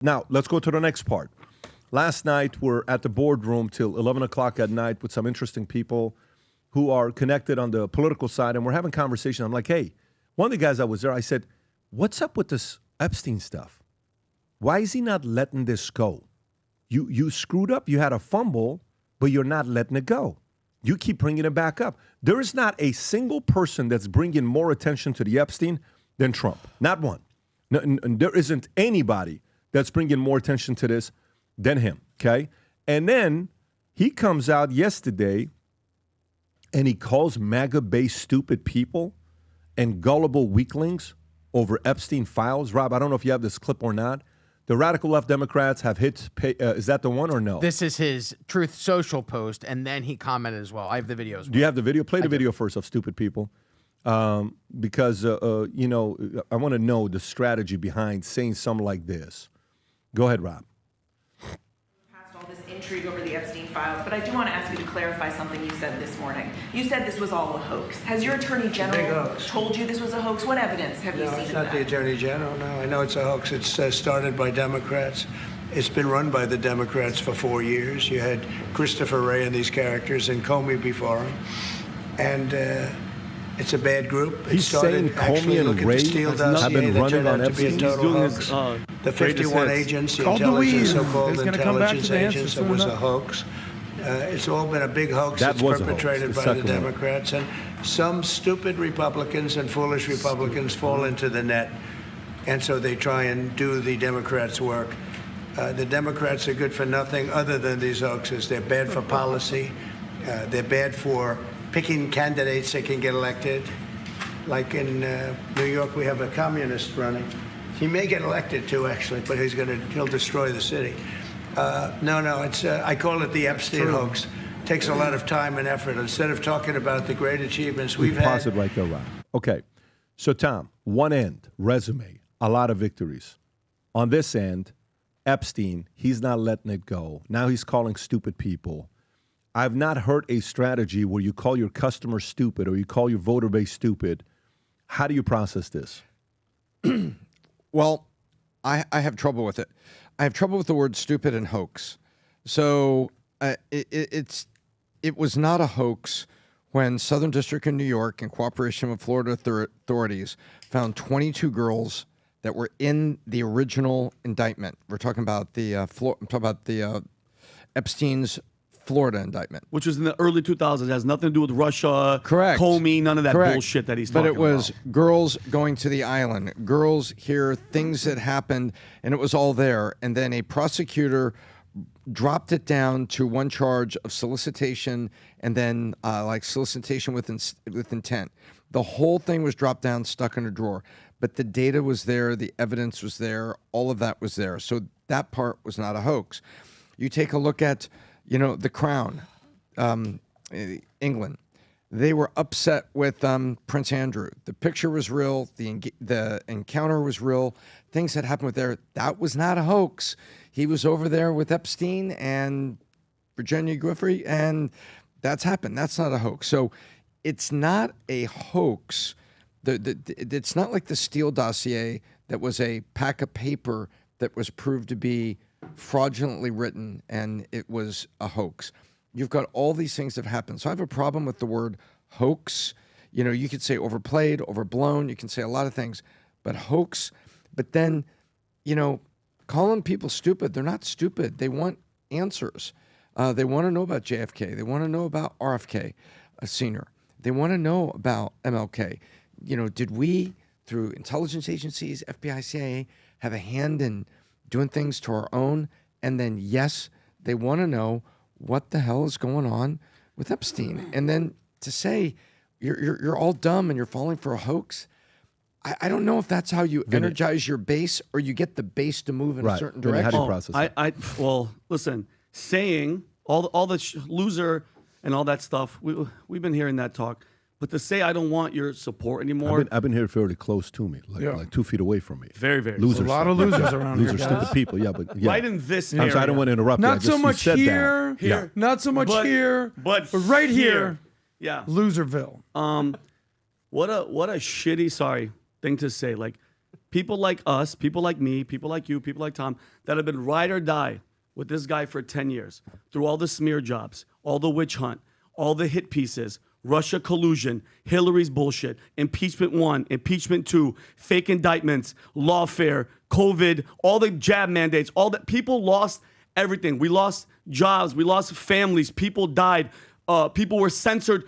Now, let's go to the next part. Last night, we're at the boardroom till 11 o'clock at night with some interesting people who are connected on the political side, and we're having conversation. I'm like, hey, one of the guys that was there, I said, what's up with this Epstein stuff? Why is he not letting this go? You screwed up. You had a fumble, but you're not letting it go. You keep bringing it back up. There is not a single person that's bringing more attention to the Epstein than Trump. Not one. No, and there isn't anybody that's bringing more attention to this than him, okay? And then he comes out yesterday and he calls MAGA-based stupid people and gullible weaklings over Epstein files. Rob, I don't know if you have this clip or not. The radical left Democrats have hit, is that the one or no? This is his Truth Social post, and then he commented as well. I have the video as well. Do you have the video? Play the video first of stupid people. Because, you know, I want to know the strategy behind saying something like this. Go ahead, Rob. Past all this intrigue over the Epstein files, but I do want to ask you to clarify something you said this morning. You said this was all a hoax. Has your attorney general told you this was a hoax? What evidence have you seen of that? No, it's not the attorney general. No, I know it's a hoax. It's started by Democrats. It's been run by the Democrats for 4 years. You had Christopher Wray and these characters and Comey before him. And it's a bad group. He's saying Comey and Wray have been running on Epstein. He's doing his, the 51 agents, the intelligence, so-called intelligence agents, it was a hoax. It's all been a big hoax that's perpetrated by the Democrats. And some stupid Republicans and foolish Republicans fall into the net. And so they try and do the Democrats' work. The Democrats are good for nothing other than these hoaxes. They're bad for policy. They're bad for picking candidates that can get elected. Like in New York, we have a communist running. He may get elected too, actually, but he'll destroy the city. No, it's I call it the Epstein hoax. Takes a lot of time and effort. Instead of talking about the great achievements we've had. Pause it right there, Rob. Okay, so Tom, one end, resume, a lot of victories. On this end, Epstein, he's not letting it go. Now he's calling stupid people. I've not heard a strategy where you call your customers stupid or you call your voter base stupid. How do you process this? Well, I have trouble with it. I have trouble with the word stupid and hoax. So it was not a hoax when Southern District of New York, in cooperation with Florida authorities, found 22 girls that were in the original indictment. We're talking about the Epstein's Florida indictment, which was in the early 2000s. It has nothing to do with Russia, correct? Comey, none of that bullshit that he's talking about. But it was girls going to the island, girls here, things that happened, and it was all there. And then a prosecutor dropped it down to one charge of solicitation, and then like solicitation with intent. The whole thing was dropped down, stuck in a drawer. But the data was there, the evidence was there, all of that was there. So that part was not a hoax. You take a look at, you know, The Crown, England. They were upset with Prince Andrew. The picture was real. The encounter was real. Things that happened with there. That was not a hoax. He was over there with Epstein and Virginia Giuffre, and that's happened. That's not a hoax. So it's not a hoax. It's not like the Steele dossier that was a pack of paper that was proved to be fraudulently written and it was a hoax. You've got all these things that have happened. So I have a problem with the word hoax. You know, you could say overplayed, overblown. You can say a lot of things, but hoax. But then, you know, calling people stupid, they're not stupid. They want answers. They want to know about JFK. They want to know about RFK, Sr. They want to know about MLK. You know, did we, through intelligence agencies, FBI, CIA, have a hand in doing things to our own? And then, yes, they want to know what the hell is going on with Epstein. And then to say you're all dumb and you're falling for a hoax, I don't know if that's how you energize your base or you get the base to move in a certain direction. How do you process it? Well, listen, saying all the loser and all that stuff, we've been hearing that talk. But to say I don't want your support anymore, I've been here fairly close to me, like 2 feet away from me. Very, very. Losers, a lot of losers around here. Losers, stupid people. Yeah, but yeah. Right in this area. I don't want to interrupt. Not so much here. Yeah. Not so much here. But right here. Yeah. Loserville. What a shitty thing to say. Like, people like us, people like me, people like you, people like Tom, that have been ride or die with this guy for 10 years, through all the smear jobs, all the witch hunt, all the hit pieces, Russia collusion, Hillary's bullshit, impeachment 1, impeachment 2, fake indictments, lawfare, COVID, all the jab mandates, all that. People lost everything. We lost jobs, we lost families, people died, people were censored,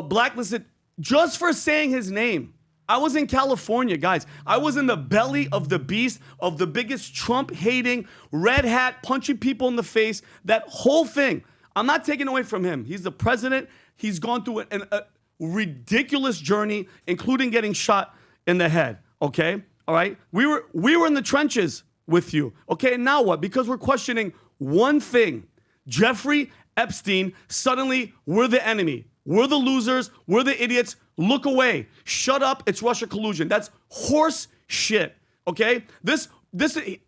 blacklisted just for saying his name. I was in California, guys. I was in the belly of the beast, of the biggest Trump-hating, red hat, punching people in the face, that whole thing. I'm not taking away from him. He's the president. He's gone through a ridiculous journey, including getting shot in the head, okay? All right? We were in the trenches with you, okay? And now what? Because we're questioning one thing. Jeffrey Epstein, suddenly we're the enemy. We're the losers. We're the idiots. Look away. Shut up. It's Russia collusion. That's horse shit. Okay? This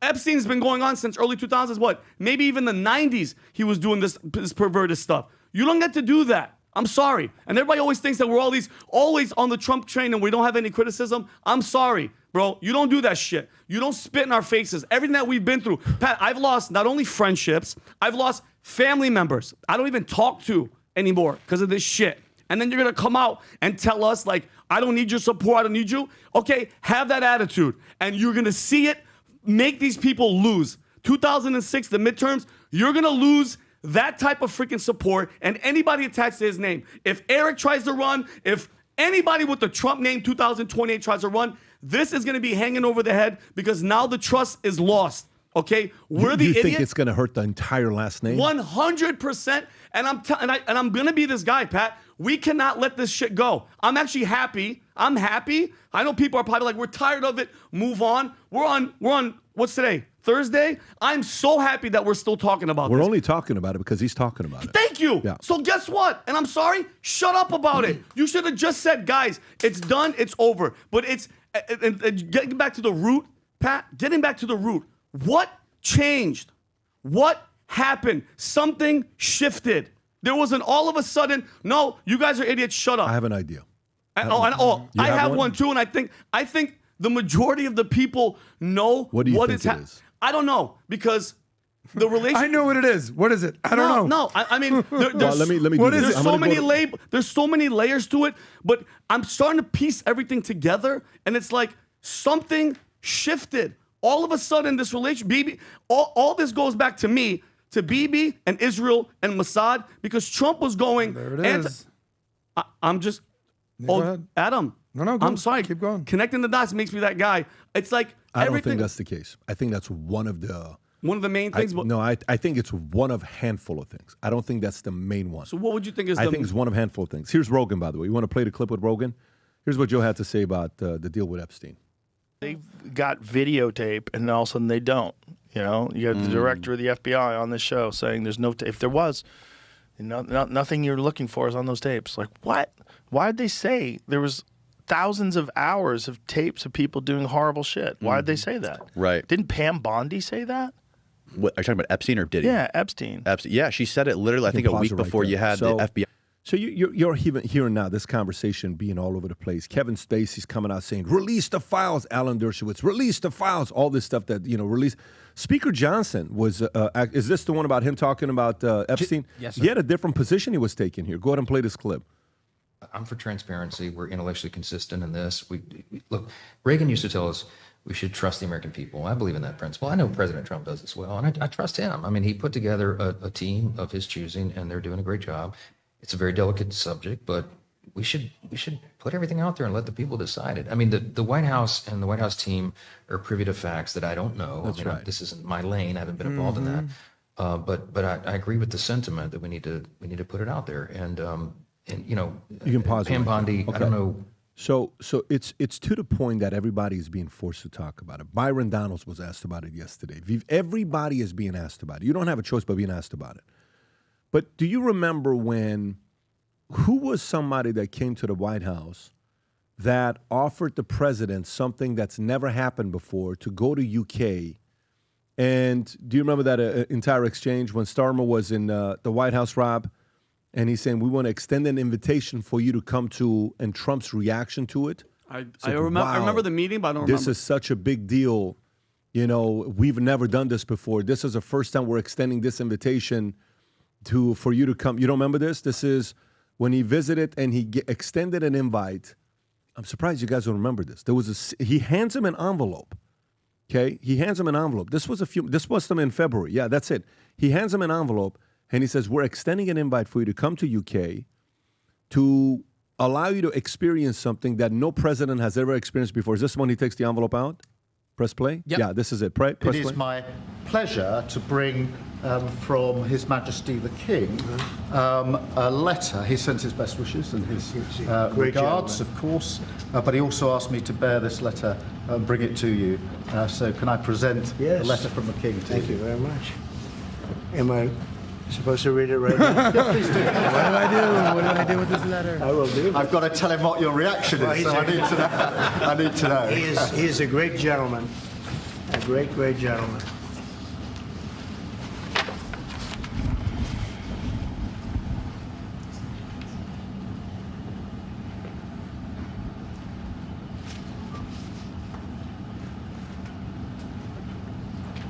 Epstein's been going on since early 2000s. What? Maybe even the 90s he was doing this perverted stuff. You don't get to do that. I'm sorry. And everybody always thinks that we're always on the Trump train and we don't have any criticism. I'm sorry, bro. You don't do that shit. You don't spit in our faces. Everything that we've been through. Pat, I've lost not only friendships, I've lost family members I don't even talk to anymore because of this shit. And then you're going to come out and tell us, like, I don't need your support, I don't need you. Okay, have that attitude. And you're going to see it make these people lose. 2006, the midterms, you're going to lose that type of freaking support and anybody attached to his name. If Eric tries to run, if anybody with the Trump name 2028 tries to run, this is going to be hanging over the head because now the trust is lost. Okay, we're the idiots. You think it's going to hurt the entire last name? 100%. And I'm going to be this guy, Pat. We cannot let this shit go. I'm actually happy. I'm happy. I know people are probably like, we're tired of it. Move on. We're on. What's today? Thursday. I'm so happy that we're still talking about this. We're only talking about it because he's talking about it. Thank you. Yeah. So guess what? And I'm sorry. Shut up about it. You should have just said, guys, it's done. It's over. But it's and getting back to the root, Pat. Getting back to the root. What changed? What happened? Something shifted. There wasn't all of a sudden, no, you guys are idiots, shut up. I have an idea. I have one too, and I think the majority of the people know what do you think it is? I don't know, because the relationship. I know what it is. What is it? I don't know. No, I mean, there's, let me what is it? There's so many layers to it, but I'm starting to piece everything together, and it's like something shifted. All of a sudden, this relationship, Bibi, all this goes back to me, to Bibi and Israel and Mossad, because Trump was going. There it is. I'm just. Go ahead. Adam. No, I'm sorry. Keep going. Connecting the dots makes me that guy. It's like I don't everything. think that's the case. I think that's one of the main things. I think it's one of handful of things. I don't think that's the main one. So what would you think is? I think it's one of handful of things. Here's Rogan, by the way. You want to play the clip with Rogan? Here's what Joe had to say about the deal with Epstein. They've got videotape, and all of a sudden they don't. You know, you have the director of the FBI on this show saying there's no if there was, nothing you're looking for is on those tapes. Like, what? Why did they say there was thousands of hours of tapes of people doing horrible shit? Why did they say that? Right. Didn't Pam Bondi say that? What, are you talking about Epstein or did he? Yeah, Epstein. Epstein. Yeah, she said it literally, I think, a week before you had the FBI. So you're hearing now this conversation being all over the place. Kevin Spacey's coming out saying, release the files. Alan Dershowitz, release the files. All this stuff that, release. Speaker Johnson was, is this the one about him talking about Epstein? Yes, sir. He had a different position he was taking here. Go ahead and play this clip. I'm for transparency. We're intellectually consistent in this. We look, Reagan used to tell us we should trust the American people. I believe in that principle. I know President Trump does as well, and I trust him. I mean, he put together a team of his choosing, and they're doing a great job. It's a very delicate subject, but we should put everything out there and let the people decide it. I mean, the White House and the White House team are privy to facts that I don't know. That's right. This isn't my lane. I haven't been involved in that. But I agree with the sentiment that we need to put it out there. And you can pause. Pam Bondi. Okay. I don't know. So it's to the point that everybody is being forced to talk about it. Byron Donalds was asked about it yesterday. Everybody is being asked about it. You don't have a choice but being asked about it. But do you remember who was somebody that came to the White House that offered the president something that's never happened before, to go to UK? And do you remember that entire exchange when Starmer was in the White House, Rob? And he's saying, we want to extend an invitation for you to come to, and Trump's reaction to it? I like, remember the meeting, but I don't remember. This is such a big deal. You know, we've never done this before. This is the first time we're extending this invitation for you to come. You don't remember this? This is when he visited and he extended an invite. I'm surprised you guys don't remember this. He hands him an envelope. Okay, he hands him an envelope. This must have been in February. Yeah, that's it. He hands him an envelope and he says, "We're extending an invite for you to come to UK to allow you to experience something that no president has ever experienced before." Is this when he takes the envelope out? Press play? Yep. Yeah, this is it. Press play. It is my pleasure to bring from His Majesty the King a letter. He sends his best wishes and his regards, of course, but he also asked me to bear this letter and bring it to you. So can I present the letter from the King to you? Thank you very much. Am I supposed to read it right now? Yeah, please do. What do I do with this letter? I will do. I've got to tell him what your reaction is, so I need to know. I need to know. He is a great gentleman, a great, great gentleman.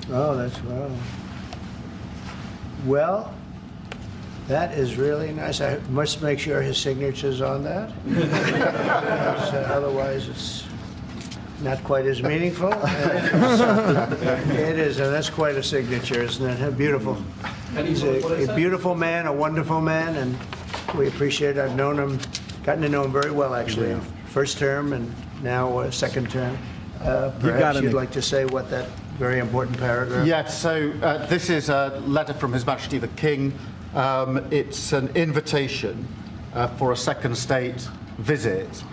Oh, that's well. Well, that is really nice. I must make sure his signature's on that. Because, otherwise, it's not quite as meaningful. It is, and that's quite a signature, isn't it? Beautiful. He's a beautiful man, a wonderful man, and we appreciate it. I've known him, gotten to know him very well, actually. Yeah. First term and now second term. Perhaps you'd like to say what that very important paragraph. Yes, so this is a letter from His Majesty the King. It's an invitation for a second state visit.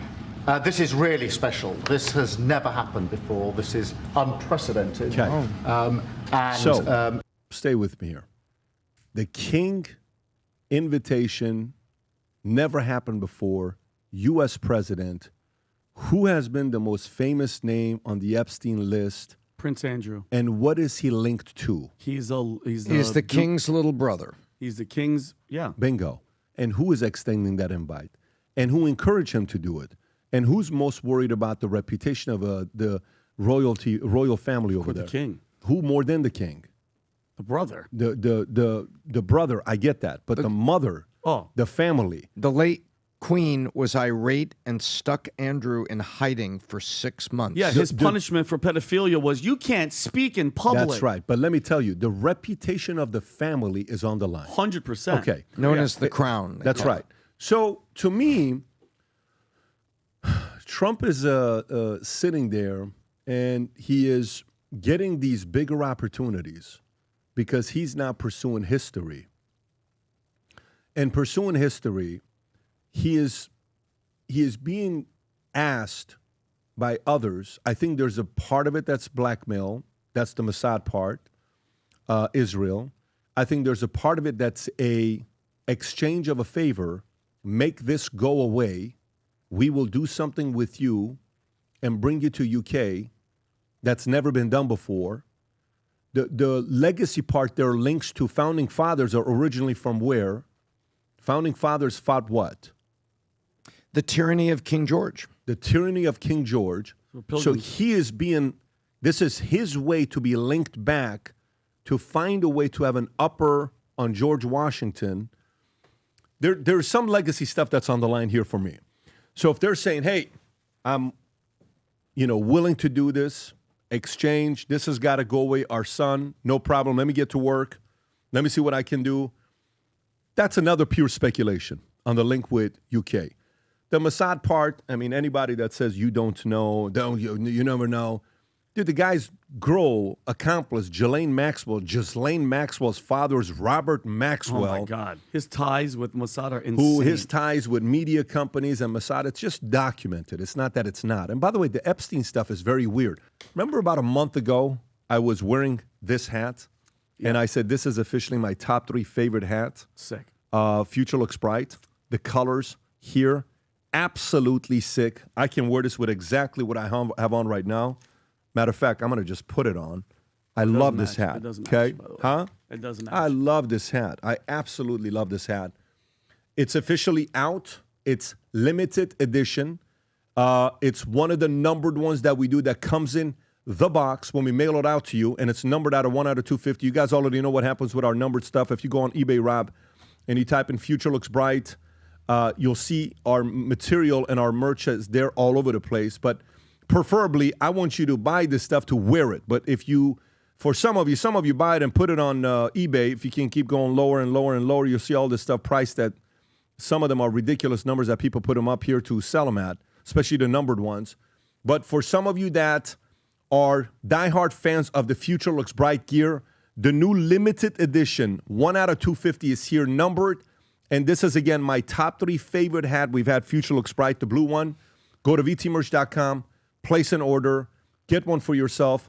This is really special. This has never happened before. This is unprecedented. Okay. Stay with me here. The King invitation never happened before. U.S. president, who has been the most famous name on the Epstein list? Prince Andrew. And what is he linked to? He's the king's little brother. He's the king's, yeah. Bingo. And who is extending that invite? And who encouraged him to do it? And who's most worried about the reputation of the royal family over there? The king. Who more than the king? The brother. The brother, I get that. But the mother, the family. The late Queen was irate and stuck Andrew in hiding for 6 months. Yeah, his punishment for pedophilia was you can't speak in public. That's right. But let me tell you, the reputation of the family is on the line. 100%. Okay. Known as the crown. That's right. So to me, Trump is sitting there and he is getting these bigger opportunities because he's now pursuing history. And pursuing history, he is being asked by others. I think there's a part of it that's blackmail. That's the Mossad part, Israel. I think there's a part of it that's a exchange of a favor. Make this go away. We will do something with you and bring you to UK that's never been done before. The legacy part, there are links to founding fathers are originally from where? Founding fathers fought what? The tyranny of King George. The tyranny of King George. So he is this is his way to be linked back to find a way to have an upper on George Washington. There's some legacy stuff that's on the line here for me. So if they're saying, hey, I'm willing to do this, exchange, this has got to go away, our son, no problem, let me get to work, let me see what I can do. That's another pure speculation on the link with UK. The Mossad part, I mean, anybody that says you don't know, you never know. Dude, the guy's accomplice, Ghislaine Maxwell's father is Robert Maxwell. Oh, my God. His ties with Mossad are insane. His ties with media companies and Mossad, it's just documented. It's not that it's not. And by the way, the Epstein stuff is very weird. Remember about a month ago, I was wearing this hat, and I said, this is officially my top 3 favorite hats. Sick. Future looks bright. The colors here, absolutely sick. I can wear this with exactly what I have on right now. Matter of fact, I'm going to just put it on. I love this hat. It doesn't okay? match, by the way. Huh? It doesn't match. I love this hat. I absolutely love this hat. It's officially out. It's limited edition. It's one of the numbered ones that we do that comes in the box when we mail it out to you, and it's numbered out of 1 out of 250. You guys already know what happens with our numbered stuff. If you go on eBay, Rob, and you type in Future Looks Bright, you'll see our material and our merch is there all over the place. But preferably, I want you to buy this stuff to wear it. But if you, for some of you buy it and put it on eBay. If you can keep going lower and lower and lower, you'll see all this stuff priced at, some of them are ridiculous numbers that people put them up here to sell them at, especially the numbered ones. But for some of you that are diehard fans of the Future Looks Bright gear, the new limited edition 1 out of 250 is here, numbered. And this is, again, my top 3 favorite hat. We've had Future Looks Bright, the blue one. Go to vtmerch.com, place an order, get one for yourself.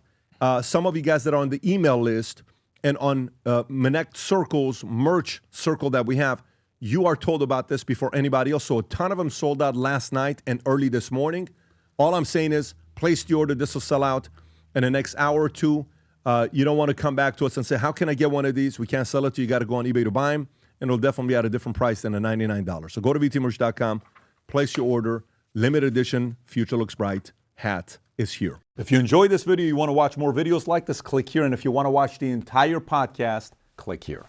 Some of you guys that are on the email list and on Connect Circle's merch circle that we have, you are told about this before anybody else. So a ton of them sold out last night and early this morning. All I'm saying is place the order. This will sell out in the next hour or two. You don't want to come back to us and say, how can I get one of these? We can't sell it to you. You got to go on eBay to buy them. And it'll definitely be at a different price than the $99. So go to vtmerch.com, place your order. Limited edition Future Looks Bright hat is here. If you enjoyed this video, you want to watch more videos like this, click here. And if you want to watch the entire podcast, click here.